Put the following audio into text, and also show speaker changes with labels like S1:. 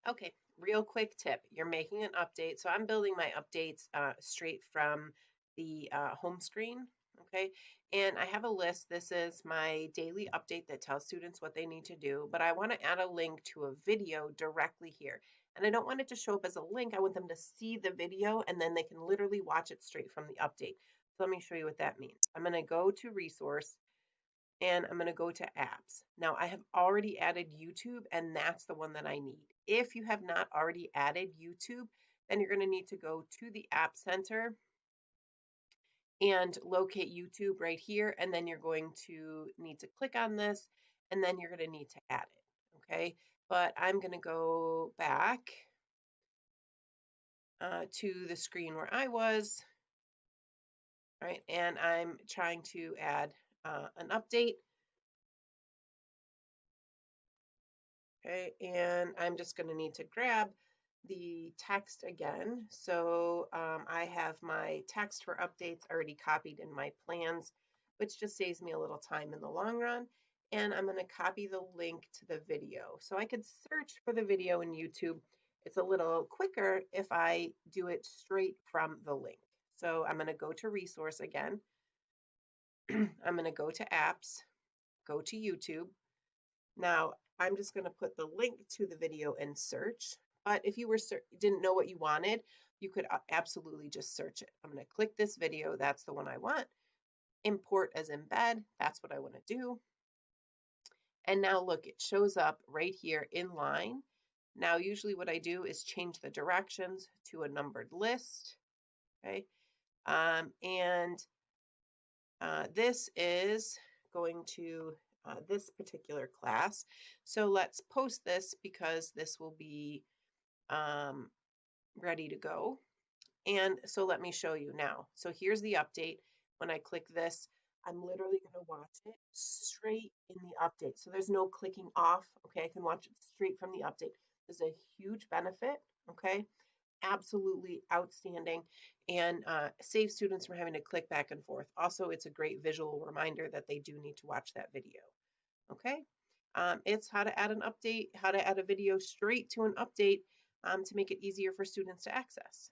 S1: Okay, real quick tip. You're making an update. So I'm building my updates straight from the home screen. Okay, and I have a list. This is my daily update that tells students what they need to do, but I want to add a link to a video directly here. And I don't want it to show up as a link. I want them to see the video and then they can literally watch it straight from the update. So let me show you what that means. I'm going to go to resource and I'm going to go to apps. Now I have already added YouTube and that's the one that I need. If you have not already added YouTube, then you're going to need to go to the App Center and locate YouTube right here. And then you're going to need to click on this and then you're going to need to add it. Okay. But I'm going to go back to the screen where I was. Right. And I'm trying to add an update. Okay, and I'm just going to need to grab the text again. So I have my text for updates already copied in my plans, which just saves me a little time in the long run. And I'm going to copy the link to the video. So I could search for the video in YouTube. It's a little quicker if I do it straight from the link. So I'm going to go to resource again. I'm going to go to apps, go to YouTube. Now, I'm just going to put the link to the video in search. But if you didn't know what you wanted, you could absolutely just search it. I'm going to click this video. That's the one I want. Import as embed. That's what I want to do. And now look, it shows up right here in line. Now, usually what I do is change the directions to a numbered list. Okay. This is going to this particular class. So let's post this because this will be ready to go. And so let me show you now. So here's the update. When I click this, I'm literally going to watch it straight in the update. So there's no clicking off. Okay, I can watch it straight from the update. This is a huge benefit. Okay, absolutely outstanding, and save students from having to click back and forth. Also, it's a great visual reminder that they do need to watch that video. Okay, it's how to add an update, how to add a video straight to an update to make it easier for students to access.